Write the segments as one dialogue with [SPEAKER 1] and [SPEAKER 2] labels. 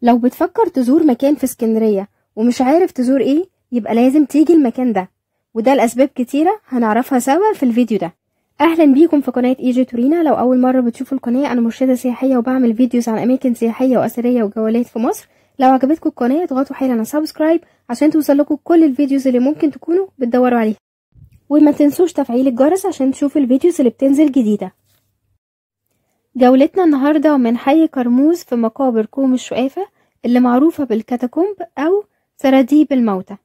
[SPEAKER 1] لو بتفكر تزور مكان في اسكندرية ومش عارف تزور ايه، يبقى لازم تيجي المكان ده، وده لأسباب كتيرة هنعرفها سوا في الفيديو ده. اهلا بيكم في قناة ايجي تورينا. لو اول مرة بتشوفوا القناة، انا مرشدة سياحية وبعمل فيديوز عن اماكن سياحية واثرية وجولات في مصر. لو عجبتكم القناة اضغطوا حالا على سبسكرايب عشان توصلكم كل الفيديوز اللي ممكن تكونوا بتدوروا عليها، وما تنسوش تفعيل الجرس عشان تشوفوا الفيديوز اللي بتنزل جديدة. جولتنا النهاردة من حي كرموز في مقابر كوم الشقافة اللي معروفة بالكاتاكومب أو سراديب الموتى.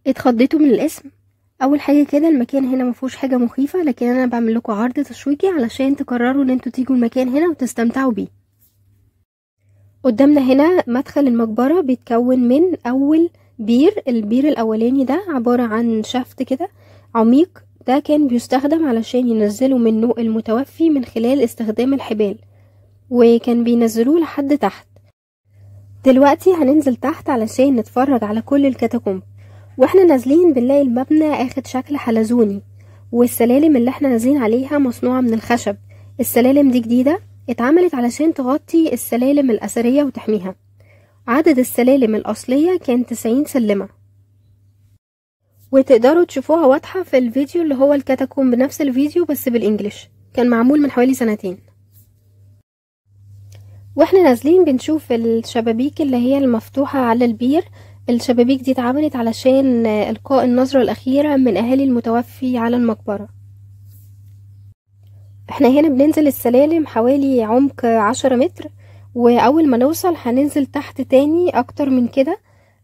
[SPEAKER 1] اتخضيتوا من الاسم؟ أول حاجة كده، المكان هنا مفهوش حاجة مخيفة، لكن أنا بعمل لكم عرض تشويقي علشان تقرروا ان انتوا تيجوا المكان هنا وتستمتعوا بيه. قدامنا هنا مدخل المقبرة، بيتكون من أول بير. البير الأولاني ده عبارة عن شفت كده عميق، ده كان بيستخدم علشان ينزلوا منه المتوفي من خلال استخدام الحبال، وكان بينزلوه لحد تحت. دلوقتي هننزل تحت علشان نتفرج على كل الكاتاكومب. واحنا نازلين بنلاقي المبنى اخد شكل حلزوني، والسلالم اللي احنا نازلين عليها مصنوعة من الخشب. السلالم دي جديدة، اتعملت علشان تغطي السلالم الأثرية وتحميها. عدد السلالم الأصلية كان 90 سلمة، وتقدروا تشوفوها واضحة في الفيديو اللي هو الكاتاكومب، بنفس الفيديو بس بالإنجليش، كان معمول من حوالي سنتين. واحنا نازلين بنشوف الشبابيك اللي هي المفتوحة على البير. الشبابيك دي اتعملت علشان إلقاء النظرة الأخيرة من أهالي المتوفي على المقبرة. احنا هنا بننزل السلالم حوالي عمق 10 متر، وأول ما نوصل هننزل تحت تاني أكتر من كده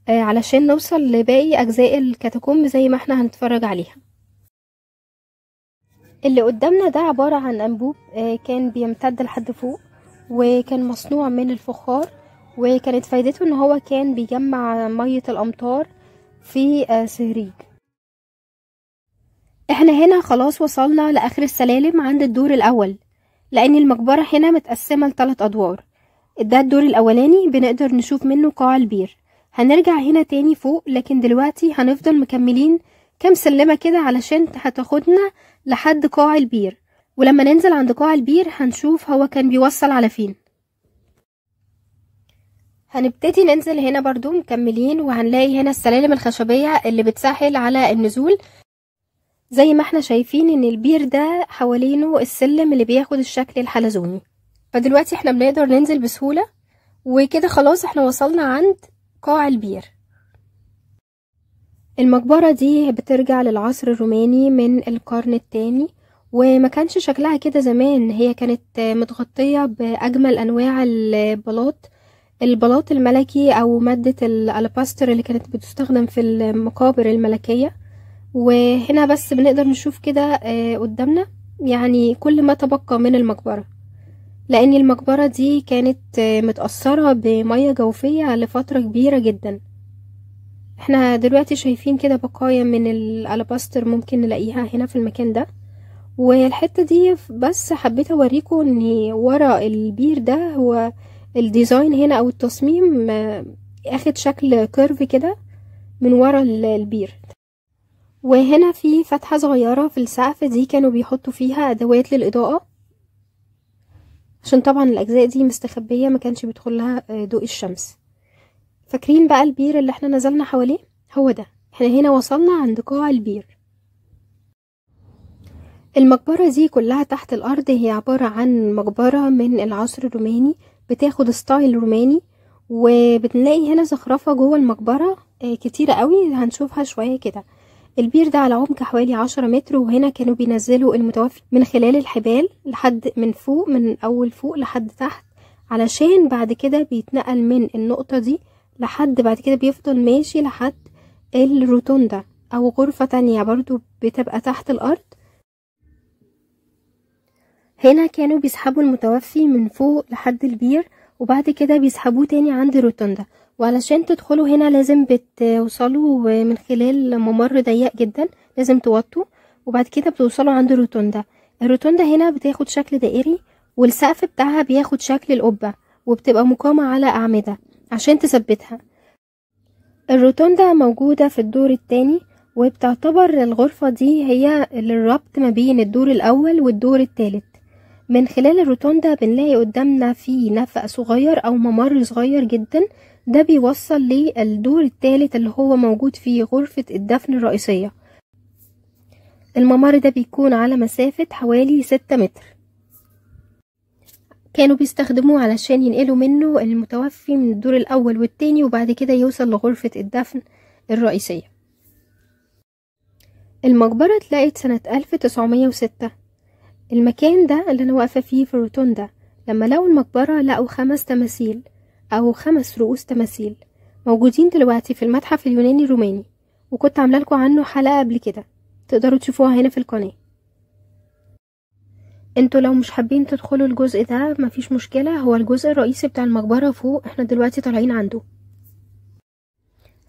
[SPEAKER 1] علشان نوصل لباقي أجزاء الكاتاكومب زي ما احنا هنتفرج عليها. اللي قدامنا ده عبارة عن أنبوب كان بيمتد لحد فوق، وكان مصنوع من الفخار، وكانت فايدته ان هو كان بيجمع مية الأمطار في سهريج. احنا هنا خلاص وصلنا لآخر السلالم عند الدور الأول، لأن المقبرة هنا متقسمة ل3 أدوار. ده الدور الأولاني بنقدر نشوف منه قاع البير. هنرجع هنا تاني فوق، لكن دلوقتي هنفضل مكملين كام سلمة كده علشان هتاخدنا لحد قاع البير، ولما ننزل عند قاع البير هنشوف هو كان بيوصل على فين. هنبتدي ننزل هنا برضو مكملين، وهنلاقي هنا السلالم الخشبية اللي بتسهل على النزول. زي ما احنا شايفين ان البير ده حوالينه السلم اللي بياخد الشكل الحلزوني، فدلوقتي احنا بنقدر ننزل بسهولة. وكده خلاص احنا وصلنا عند قاع البير. المقبرة دي بترجع للعصر الروماني من القرن الثاني، وما كانش شكلها كده زمان. هي كانت متغطية بأجمل أنواع البلاط الملكي أو مادة الألاباستر اللي كانت بتستخدم في المقابر الملكية. وهنا بس بنقدر نشوف كده قدامنا يعني كل ما تبقى من المقبرة، لأن المقبرة دي كانت متأثرة بمياه جوفية لفترة كبيرة جدا. احنا دلوقتي شايفين كده بقايا من الألاباستر ممكن نلاقيها هنا في المكان ده. والحتة دي بس حبيت اوريكم ان ورا البير ده هو الديزاين هنا او التصميم اخد شكل كيرف كده من ورا البير. وهنا في فتحة صغيرة في السقف، دي كانوا بيحطوا فيها ادوات للإضاءة، عشان طبعا الاجزاء دي مستخبية ما كانش بيدخلها ضوء الشمس. فاكرين بقى البير اللي احنا نزلنا حواليه؟ هو ده. احنا هنا وصلنا عند قاع البير. المقبرة دي كلها تحت الأرض، هي عبارة عن مقبرة من العصر الروماني، بتاخد ستايل روماني. وبنلاقي هنا زخرفة جوه المقبرة كتيرة قوي، هنشوفها شوية كده. البير ده على عمق حوالي 10 متر، وهنا كانوا بينزلوا المتوفي من خلال الحبال لحد من فوق، من أول فوق لحد تحت، علشان بعد كده بيتنقل من النقطة دي لحد بعد كده بيفضل ماشي لحد الروتوندا أو غرفة تانية برضو بتبقى تحت الأرض. هنا كانوا بيسحبوا المتوفي من فوق لحد البير، وبعد كده بيسحبوه تاني عند الروتوندا. وعلشان تدخلوا هنا لازم بتوصلوا من خلال ممر ضيق جدا، لازم توطوا، وبعد كده بتوصلوا عند الروتوندا. الروتوندا هنا بتاخد شكل دائري، والسقف بتاعها بياخد شكل القبة، وبتبقى مقامة على أعمدة عشان تثبتها. الروتوندا موجودة في الدور الثاني، وبتعتبر الغرفة دي هي الربط ما بين الدور الأول والدور الثالث. من خلال الروتوندا بنلاقي قدامنا في نفق صغير او ممر صغير جدا، ده بيوصل للدور الثالث اللي هو موجود فيه غرفة الدفن الرئيسية. الممر ده بيكون على مسافة حوالي 6 متر، كانوا بيستخدموه علشان ينقلوا منه المتوفي من الدور الاول والتاني وبعد كده يوصل لغرفة الدفن الرئيسية. المقبرة اتلقت سنة 1906. المكان ده اللي انا واقفة فيه في الروتوندا، لما لقوا المقبرة لقوا 5 تماثيل او 5 رؤوس تماثيل موجودين دلوقتي في المتحف اليوناني الروماني، وكنت عامله لكم عنه حلقة قبل كده، تقدروا تشوفوها هنا في القناة. انتوا لو مش حابين تدخلوا الجزء ده مفيش مشكلة، هو الجزء الرئيسي بتاع المقبرة فوق، احنا دلوقتي طالعين عنده.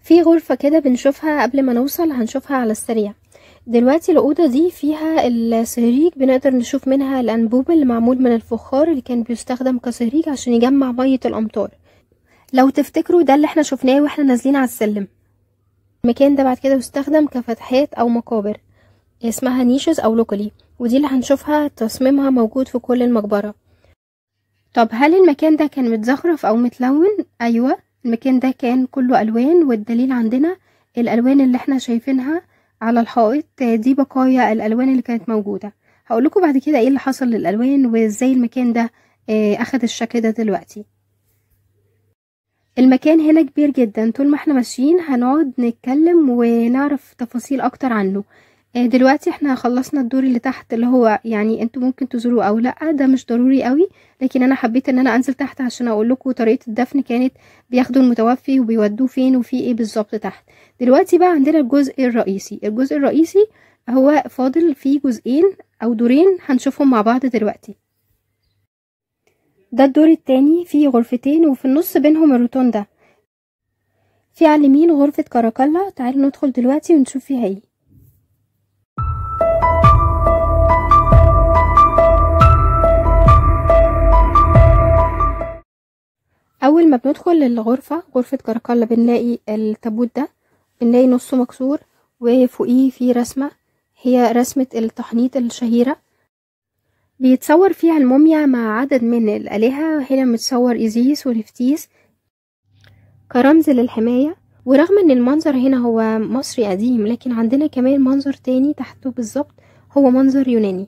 [SPEAKER 1] في غرفة كده بنشوفها قبل ما نوصل، هنشوفها على السريع. دلوقتي الأوضة دي فيها السهريج، بنقدر نشوف منها الأنبوب اللي معمول من الفخار اللي كان بيستخدم كسهريج عشان يجمع مية الأمطار. لو تفتكروا ده اللي احنا شفناه واحنا نازلين على السلم. المكان ده بعد كده بيستخدم كفتحات أو مقابر اسمها نيشز أو لوكالي، ودي اللي هنشوفها تصميمها موجود في كل المقبرة. طب هل المكان ده كان متزخرف أو متلون؟ أيوة، المكان ده كان كله ألوان، والدليل عندنا الألوان اللي احنا شايفينها على الحائط، دي بقايا الألوان اللي كانت موجودة. هقولكوا بعد كده ايه اللي حصل للألوان وازاي المكان ده أخد الشكل ده دلوقتي. المكان هنا كبير جدا، طول ما احنا ماشيين هنقعد نتكلم ونعرف تفاصيل أكتر عنه. دلوقتي احنا خلصنا الدور اللي تحت اللي هو يعني انتوا ممكن تزوروه او لا، ده مش ضروري قوي، لكن انا حبيت ان انا انزل تحت عشان اقول لكم طريقه الدفن كانت بياخدوا المتوفي وبيودوه فين وفي ايه بالظبط تحت. دلوقتي بقى عندنا الجزء الرئيسي. الجزء الرئيسي هو فاضل فيه جزئين او دورين هنشوفهم مع بعض دلوقتي. ده الدور التاني، فيه غرفتين وفي النص بينهم الروتوندا. في على اليمين غرفه كاراكالا، تعالوا ندخل دلوقتي ونشوف فيها ايه. اول ما بندخل الغرفة غرفة كاراكالا بنلاقي التابوت ده، بنلاقي نصه مكسور وفوقيه في رسمة، هي رسمة التحنيط الشهيرة، بيتصور فيها الموميا مع عدد من الآلهة. هنا متصور إيزيس ونفتيس كرمز للحماية. ورغم ان المنظر هنا هو مصري قديم، لكن عندنا كمان منظر تاني تحته بالظبط هو منظر يوناني،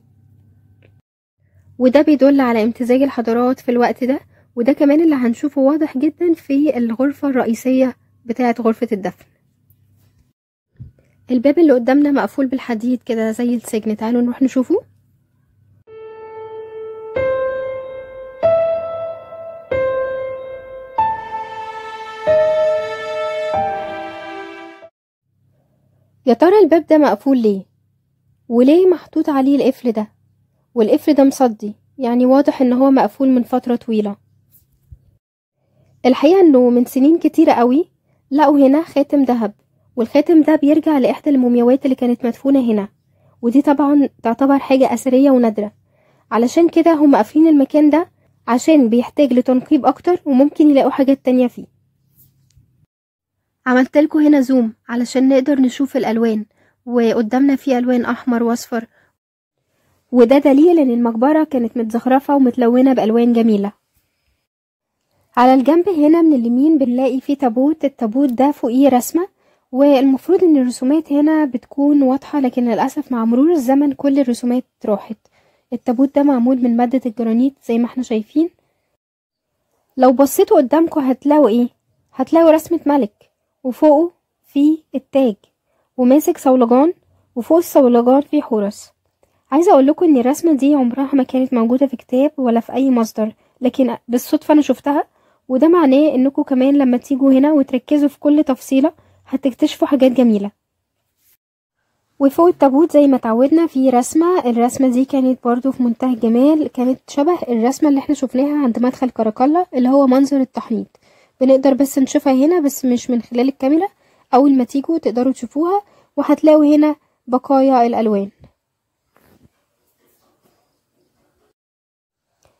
[SPEAKER 1] وده بيدل على امتزاج الحضارات في الوقت ده. وده كمان اللي هنشوفه واضح جدا في الغرفة الرئيسية بتاعة غرفة الدفن. الباب اللي قدامنا مقفول بالحديد كده زي السجن، تعالوا نروح نشوفه. يا ترى الباب ده مقفول ليه؟ وليه محطوط عليه القفل ده؟ والقفل ده مصدي، يعني واضح ان هو مقفول من فترة طويلة. الحقيقة انه من سنين كتيرة قوي لقوا هنا خاتم ذهب، والخاتم ده بيرجع لإحدى المومياوات اللي كانت مدفونة هنا، ودي طبعا تعتبر حاجة أثرية ونادرة. علشان كده هم قافلين المكان ده عشان بيحتاج لتنقيب أكتر وممكن يلاقوا حاجات تانية فيه. عملت لكم هنا زوم علشان نقدر نشوف الألوان، وقدامنا في ألوان أحمر وأصفر، وده دليل ان المقبرة كانت متزخرفة ومتلونة بألوان جميلة. على الجنب هنا من اليمين بنلاقي فيه تابوت، التابوت ده فوقيه رسمة، والمفروض ان الرسومات هنا بتكون واضحة، لكن للأسف مع مرور الزمن كل الرسومات راحت. التابوت ده معمول من مادة الجرانيت زي ما احنا شايفين. لو بصيتوا قدامكم هتلاقوا ايه؟ هتلاقوا رسمة ملك، وفوقه في التاج وماسك صولجان، وفوق الصولجان في حورس. عايزة اقول لكم ان الرسمة دي عمرها ما كانت موجودة في كتاب ولا في اي مصدر، لكن بالصدفة انا شفتها، وده معناه انكم كمان لما تيجوا هنا وتركزوا في كل تفصيلة هتكتشفوا حاجات جميلة. وفوق التابوت زي ما اتعودنا في رسمة، الرسمة دي كانت برضو في منتهى الجمال، كانت شبه الرسمة اللي احنا شفناها عند مدخل كاراكالا اللي هو منظر التحنيط. بنقدر بس نشوفها هنا بس مش من خلال الكاميرا، اول ما تيجوا تقدروا تشوفوها وهتلاقوا هنا بقايا الالوان.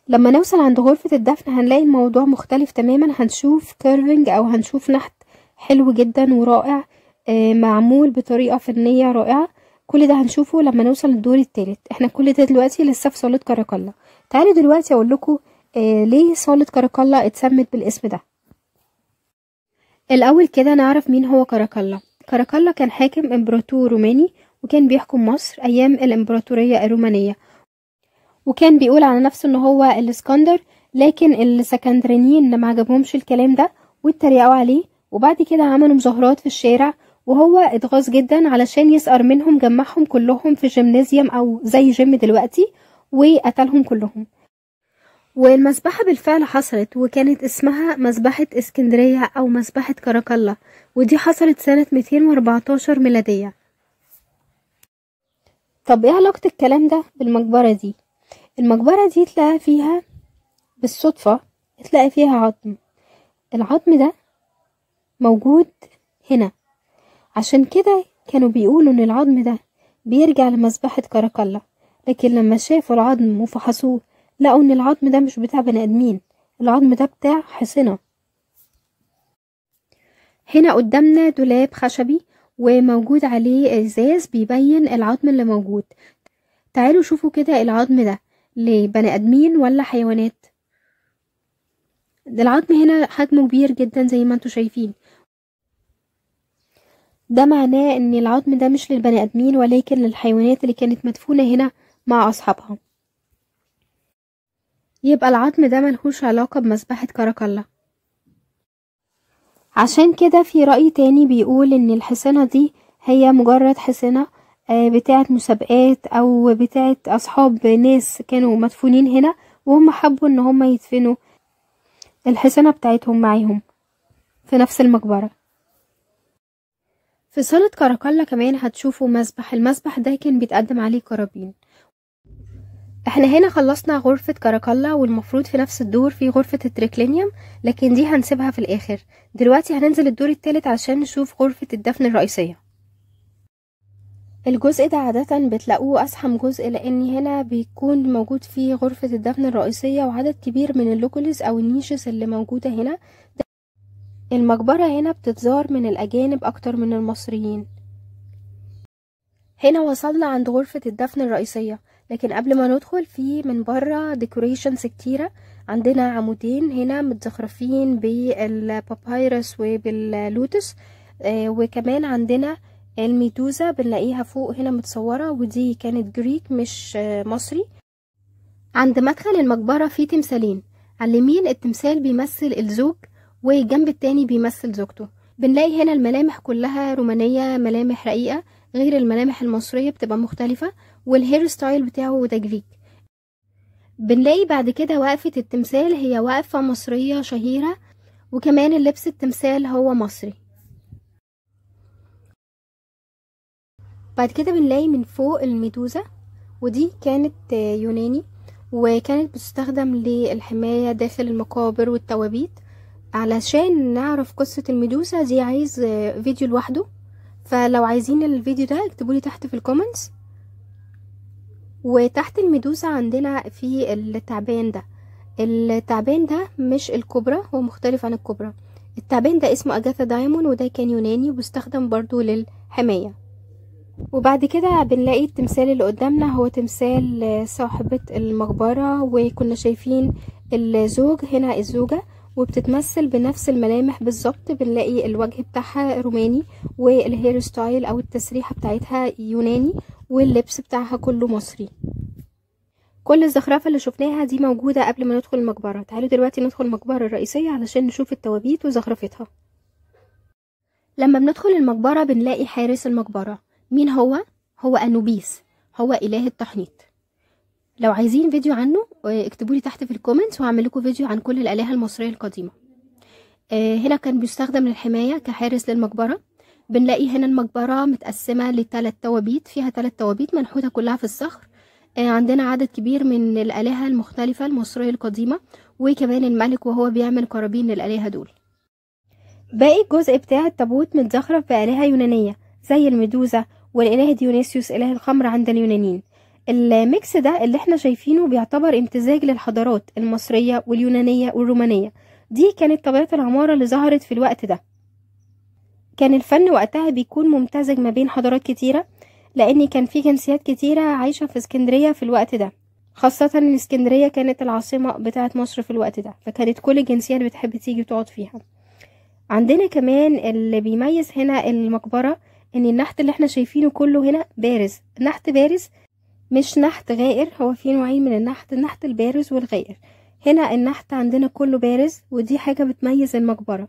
[SPEAKER 1] لما نوصل عند غرفة الدفن هنلاقي الموضوع مختلف تماما، هنشوف كيرفنج او هنشوف نحت حلو جدا ورائع، معمول بطريقة فنية رائعة. كل ده هنشوفه لما نوصل للدور الثالث. احنا كل ده دلوقتي لسه في صالة كاراكلا. تعالوا دلوقتي اقول لكم ليه صالة كاراكلا اتسمت بالاسم ده. الاول كده نعرف مين هو كاراكلا. كاراكلا كان حاكم امبراطور روماني، وكان بيحكم مصر ايام الامبراطورية الرومانية، وكان بيقول على نفسه ان هو الاسكندر، لكن السكندرانيين ما عجبهمش الكلام ده واتريقوا عليه، وبعد كده عملوا مظاهرات في الشارع، وهو اتغاظ جدا علشان يسأر منهم، جمعهم كلهم في جيمنازيوم او زي جيم دلوقتي وقتلهم كلهم. والمذبحة بالفعل حصلت، وكانت اسمها مذبحة اسكندرية او مذبحة كاراكلا، ودي حصلت سنة 214 ميلادية. طب ايه علاقة الكلام ده بالمقبرة دي؟ المقبرة دي تلاقي فيها بالصدفة، تلاقي فيها عظم. العظم ده موجود هنا، عشان كده كانوا بيقولوا ان العظم ده بيرجع لمذبحة كاراكلا. لكن لما شافوا العظم وفحصوه لقوا ان العظم ده مش بتاع بني ادمين، العظم ده بتاع حصنة. هنا قدامنا دولاب خشبي وموجود عليه ازاز بيبين العظم اللي موجود. تعالوا شوفوا كده العظم ده لبني ادمين ولا حيوانات. ده العظم هنا حجمه كبير جدا زي ما انتوا شايفين، ده معناه ان العظم ده مش للبني ادمين ولكن للحيوانات اللي كانت مدفونة هنا مع اصحابها. يبقى العظم ده ملهوش علاقة بمذبحة كاراكلا. عشان كده في رأي تاني بيقول ان الحصانة دي هي مجرد حصانة بتاعة مسابقات او بتاعة اصحاب ناس كانوا مدفونين هنا، وهم حبوا ان هم يدفنوا الحصانة بتاعتهم معاهم في نفس المقبرة. في صالة كاراكلا كمان هتشوفوا مسبح. المسبح ده كان بيتقدم عليه قرابين. احنا هنا خلصنا غرفة كاراكلا، والمفروض في نفس الدور في غرفة التريكلينيوم، لكن دي هنسيبها في الاخر. دلوقتي هننزل الدور الثالث عشان نشوف غرفة الدفن الرئيسية. الجزء ده عادة بتلاقوه أزحم جزء، لأن هنا بيكون موجود فيه غرفة الدفن الرئيسية وعدد كبير من اللوكولز أو النيشز اللي موجودة هنا. المقبرة هنا بتتزار من الأجانب أكتر من المصريين. هنا وصلنا عند غرفة الدفن الرئيسية، لكن قبل ما ندخل في من بره ديكوريشنز كتيرة. عندنا عمودين هنا متزخرفين بالبابايروس وباللوتس، وكمان عندنا الميدوزا بنلاقيها فوق هنا متصورة، ودي كانت جريك مش مصري. عند مدخل المقبرة في تمثالين، على اليمين التمثال بيمثل الزوج والجنب التاني بيمثل زوجته. بنلاقي هنا الملامح كلها رومانية، ملامح رقيقة غير الملامح المصرية بتبقى مختلفة، والهير ستايل بتاعه ده جريك. بنلاقي بعد كده وقفة التمثال هي وقفة مصرية شهيرة، وكمان اللبس التمثال هو مصري. بعد كده بنلاقي من فوق الميدوزا، ودي كانت يوناني وكانت بتستخدم للحماية داخل المقابر والتوابيت. علشان نعرف قصة الميدوزا دي عايز فيديو لوحده، فلو عايزين الفيديو ده اكتبولي تحت في الكومنتس. وتحت الميدوزا عندنا في التعبان ده. التعبان ده مش الكوبرا، هو مختلف عن الكوبرا. التعبان ده اسمه اجاثا دايمون، وده كان يوناني وبيستخدم برضو للحماية. وبعد كده بنلاقي التمثال اللي قدامنا هو تمثال صاحبة المقبرة، وكنا شايفين الزوج هنا الزوجة وبتتمثل بنفس الملامح بالظبط. بنلاقي الوجه بتاعها روماني، والهير ستايل او التسريحة بتاعتها يوناني، واللبس بتاعها كله مصري. كل الزخرفة اللي شفناها دي موجودة قبل ما ندخل المقبرة. تعالوا دلوقتي ندخل المقبرة الرئيسية علشان نشوف التوابيت وزخرفتها. لما بندخل المقبرة بنلاقي حارس المقبرة. مين هو؟ هو أنوبيس، هو إله التحنيط. لو عايزين فيديو عنه اكتبولي تحت في الكومنتس وهعمل لكم فيديو عن كل الآلهة المصرية القديمة. هنا كان بيستخدم للحماية كحارس للمقبرة. بنلاقي هنا المقبرة متقسمة ل3 توابيت، فيها 3 توابيت منحوتة كلها في الصخر. عندنا عدد كبير من الآلهة المختلفة المصرية القديمة، وكمان الملك وهو بيعمل قرابين للآلهة دول. باقي الجزء بتاع التابوت متزخرف بآلهة يونانية زي الميدوزا والإله ديونيسيوس إله الخمر عند اليونانيين. الميكس ده اللي احنا شايفينه بيعتبر امتزاج للحضارات المصرية واليونانية والرومانية. دي كانت طبيعة العمارة اللي ظهرت في الوقت ده. كان الفن وقتها بيكون ممتزج ما بين حضارات كتيرة، لان كان في جنسيات كتيرة عايشة في اسكندرية في الوقت ده، خاصة ان اسكندرية كانت العاصمة بتاعة مصر في الوقت ده، فكانت كل الجنسيات بتحب تيجي تقعد فيها. عندنا كمان اللي بيميز هنا المقبرة ان النحت اللي احنا شايفينه كله هنا بارز، نحت بارز مش نحت غائر. هو في نوعين من النحت البارز والغائر. هنا النحت عندنا كله بارز، ودي حاجة بتميز المقبرة.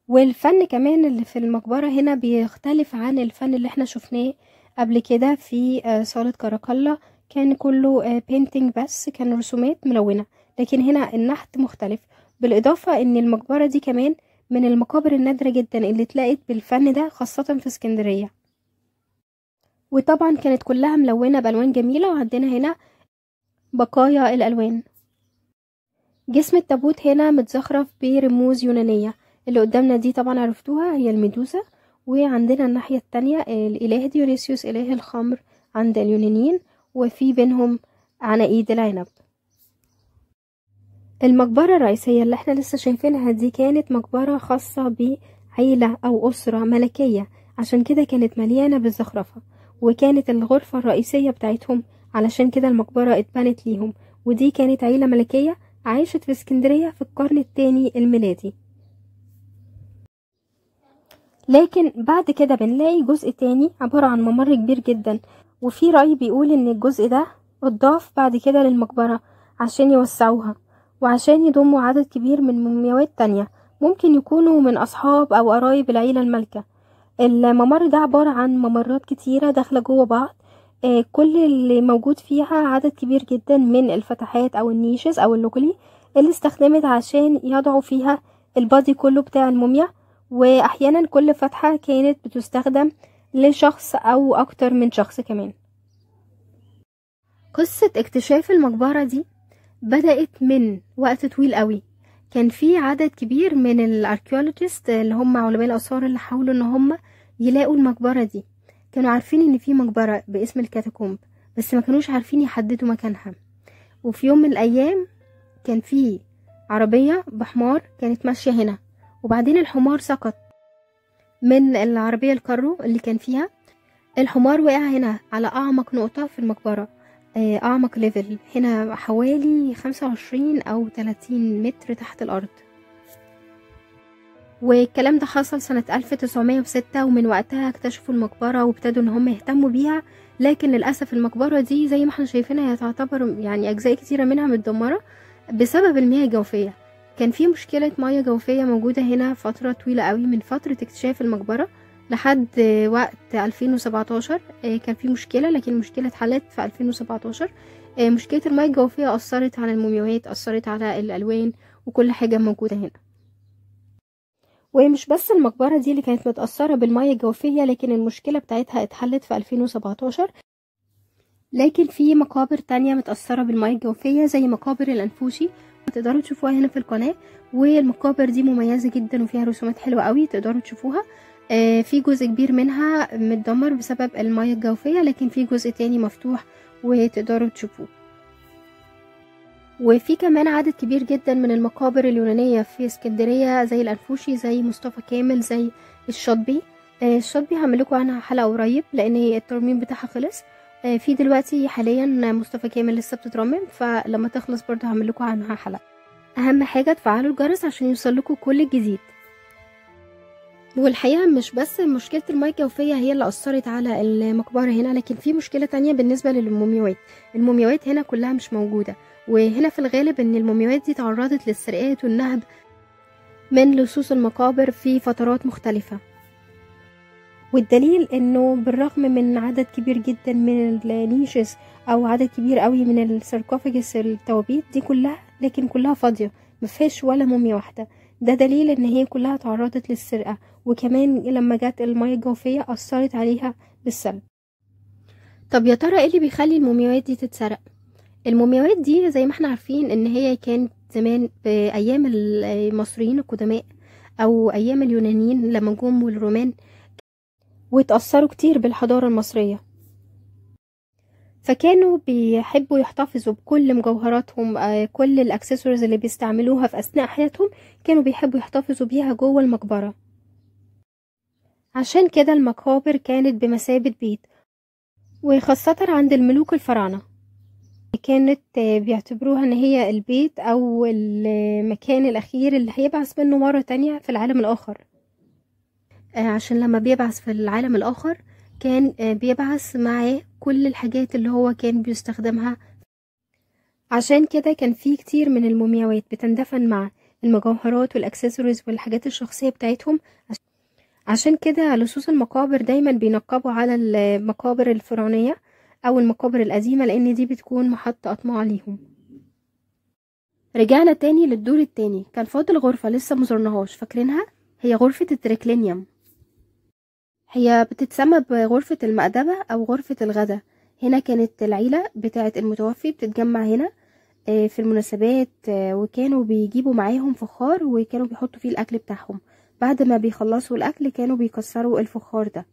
[SPEAKER 1] والفن كمان اللي في المقبرة هنا بيختلف عن الفن اللي احنا شفناه قبل كده في صالة كاراكلا، كان كله بينتينج بس، كان رسومات ملونة. لكن هنا النحت مختلف، بالإضافة ان المقبرة دي كمان من المقابر النادرة جدا اللي اتلاقت بالفن ده، خاصة في اسكندرية. وطبعا كانت كلها ملونة بألوان جميلة. وعندنا هنا بقايا الألوان. جسم التابوت هنا متزخرف برموز يونانية. اللي قدامنا دي طبعا عرفتوها، هي الميدوزا. وعندنا الناحية التانية الإله ديونيسيوس إله الخمر عند اليونانيين، وفي بينهم عناقيد العنب. المقبرة الرئيسية اللي احنا لسه شايفينها دي كانت مقبرة خاصة بعيلة أو أسرة ملكية، عشان كده كانت مليانة بالزخرفة، وكانت الغرفة الرئيسية بتاعتهم، علشان كده المقبرة اتبنت ليهم. ودي كانت عيلة ملكية عايشت في اسكندرية في القرن الثاني الميلادي. لكن بعد كده بنلاقي جزء تاني عبارة عن ممر كبير جدا، وفي رأي بيقول ان الجزء ده اتضاف بعد كده للمقبرة عشان يوسعوها، وعشان يضموا عدد كبير من مومياوات تانية ممكن يكونوا من أصحاب أو قرايب العيلة المالكة. الممر ده عبارة عن ممرات كتيرة داخلة جوه بعض، كل اللي موجود فيها عدد كبير جدا من الفتحات أو النيشز أو اللوكلي اللي استخدمت عشان يضعوا فيها البادي كله بتاع الموميا. واحيانا كل فتحة كانت بتستخدم لشخص او اكتر من شخص كمان. قصة اكتشاف المقبرة دي بدأت من وقت طويل قوي. كان في عدد كبير من الاركيولوجيست اللي هم علماء الاثار اللي حاولوا ان هم يلاقوا المقبرة دي. كانوا عارفين ان في مقبرة باسم الكاتاكومب، بس ما كانوش عارفين يحددوا مكانها. وفي يوم من الايام كان في عربية بحمار كانت ماشية هنا، وبعدين الحمار سقط من العربية الكارو اللي كان فيها. الحمار وقع هنا على أعمق نقطة في المقبرة، أعمق ليفل هنا حوالي 25 أو 30 متر تحت الأرض. والكلام ده حصل سنة 1906، ومن وقتها اكتشفوا المقبرة وابتدوا ان هم يهتموا بيها. لكن للأسف المقبرة دي زي ما احنا شايفينها هي تعتبر يعني أجزاء كتيرة منها متدمرة بسبب المياه الجوفية. كان في مشكلة مياه جوفية موجودة هنا فترة طويلة قوي، من فترة اكتشاف المقبرة لحد وقت 2017 كان في مشكلة، لكن المشكلة اتحلت في 2017. مشكلة المياه الجوفية أثرت على المومياوات، أثرت على الألوان وكل حاجة موجودة هنا. ومش بس المقبرة دي اللي كانت متأثرة بالمياه الجوفية، لكن المشكلة بتاعتها اتحلت في 2017. لكن في مقابر تانية متأثرة بالمياه الجوفية زي مقابر الأنفوشي، تقدروا تشوفوها هنا في القناة. والمقابر دي مميزة جدا وفيها رسومات حلوة قوي تقدروا تشوفوها. في جزء كبير منها متدمر بسبب المياه الجوفية، لكن في جزء تاني مفتوح وتقدروا تشوفوه. وفي كمان عدد كبير جدا من المقابر اليونانية في اسكندرية زي الأنفوشي، زي مصطفى كامل، زي الشاطبي. الشاطبي هعمل لكم عنها حلقة قريب لأن الترميم بتاعها خلص. في دلوقتي حاليا مصطفى كامل لسه بتترمم، فلما تخلص برضه هعمل لكم عنها حلقة. أهم حاجة تفعلوا الجرس عشان يوصل لكم كل الجديد. والحقيقة مش بس مشكلة المياه الجوفية هي اللي أثرت على المقبرة هنا، لكن في مشكلة تانية بالنسبة للمومياوات. المومياوات هنا كلها مش موجودة، وهنا في الغالب ان المومياوات دي تعرضت للسرقات والنهب من لصوص المقابر في فترات مختلفة. والدليل انه بالرغم من عدد كبير جدا من النيشز او عدد كبير قوي من الساركوفاجس التوابيت دي كلها، لكن كلها فاضية مفيهاش ولا موميا واحدة. ده دليل ان هي كلها تعرضت للسرقة، وكمان لما جت المياه الجوفية اثرت عليها بالسلب. طب يا ترى ايه اللي بيخلي المومياوات دي تتسرق؟ المومياوات دي زي ما احنا عارفين ان هي كانت زمان بايام المصريين القدماء او ايام اليونانيين لما جم والرومان، واتأثروا كتير بالحضارة المصرية، فكانوا بيحبوا يحتفظوا بكل مجوهراتهم. كل الاكسسوارز اللي بيستعملوها في اثناء حياتهم كانوا بيحبوا يحتفظوا بيها جوه المقبرة، عشان كده المقابر كانت بمثابة بيت، وخاصة عند الملوك الفراعنة كانت بيعتبروها ان هي البيت او المكان الاخير اللي هيبعث منه مرة تانية في العالم الاخر. عشان لما بيبعث في العالم الاخر كان بيبعث معاه كل الحاجات اللي هو كان بيستخدمها. عشان كده كان في كتير من المومياوات بتندفن مع المجوهرات والاكسسوارز والحاجات الشخصية بتاعتهم. عشان كده لصوص المقابر دايما بينقبوا على المقابر الفرعونية او المقابر القديمة، لان دي بتكون محط اطماع ليهم. رجعنا تاني للدور التاني، كان فاضل غرفة لسه مزرناهاش، فاكرينها؟ هي غرفة التريكلينيوم. هي بتتسمى بغرفة المأدبة او غرفة الغدا. هنا كانت العيلة بتاعة المتوفي بتتجمع هنا في المناسبات، وكانوا بيجيبوا معاهم فخار وكانوا بيحطوا فيه الاكل بتاعهم. بعد ما بيخلصوا الاكل كانوا بيكسروا الفخار ده،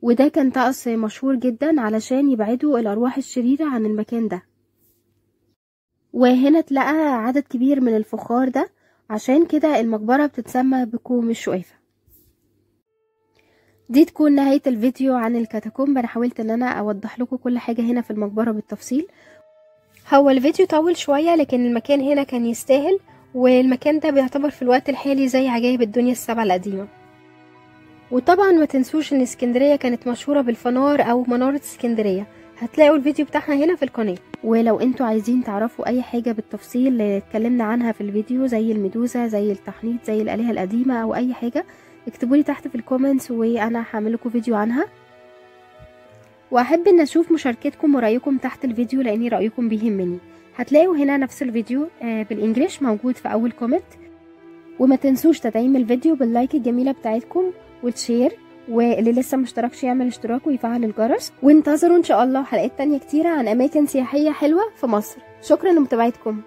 [SPEAKER 1] وده كان طقس مشهور جدا علشان يبعدوا الارواح الشريرة عن المكان ده. وهنا تلقى عدد كبير من الفخار ده، عشان كده المقبرة بتتسمى بكوم الشقيفة. دي تكون نهاية الفيديو عن الكاتاكومب. انا حاولت ان انا اوضح لكم كل حاجة هنا في المقبرة بالتفصيل. هو الفيديو طول شوية لكن المكان هنا كان يستاهل، والمكان ده بيعتبر في الوقت الحالي زي عجائب الدنيا السبع القديمة. وطبعا ما تنسوش ان اسكندرية كانت مشهورة بالفنار او منارة اسكندرية. هتلاقوا الفيديو بتاعنا هنا في القناة. ولو انتوا عايزين تعرفوا اي حاجة بالتفصيل اللي اتكلمنا عنها في الفيديو، زي الميدوزا، زي التحنيط، زي الآلهة القديمة او اي حاجة، اكتبولي تحت في الكومنتس وانا هعمل لكم فيديو عنها. واحب ان اشوف مشاركتكم ورأيكم تحت الفيديو، لان رأيكم بيهمني. هتلاقوا هنا نفس الفيديو بالانجليش موجود في اول كومنت. وما تنسوش تدعيم الفيديو باللايك الجميلة بتاعتكم والشير، واللي لسه مشتركش يعمل اشتراك ويفعل الجرس. وانتظروا ان شاء الله حلقات تانية كتيرة عن اماكن سياحية حلوة في مصر. شكرا لمتابعتكم.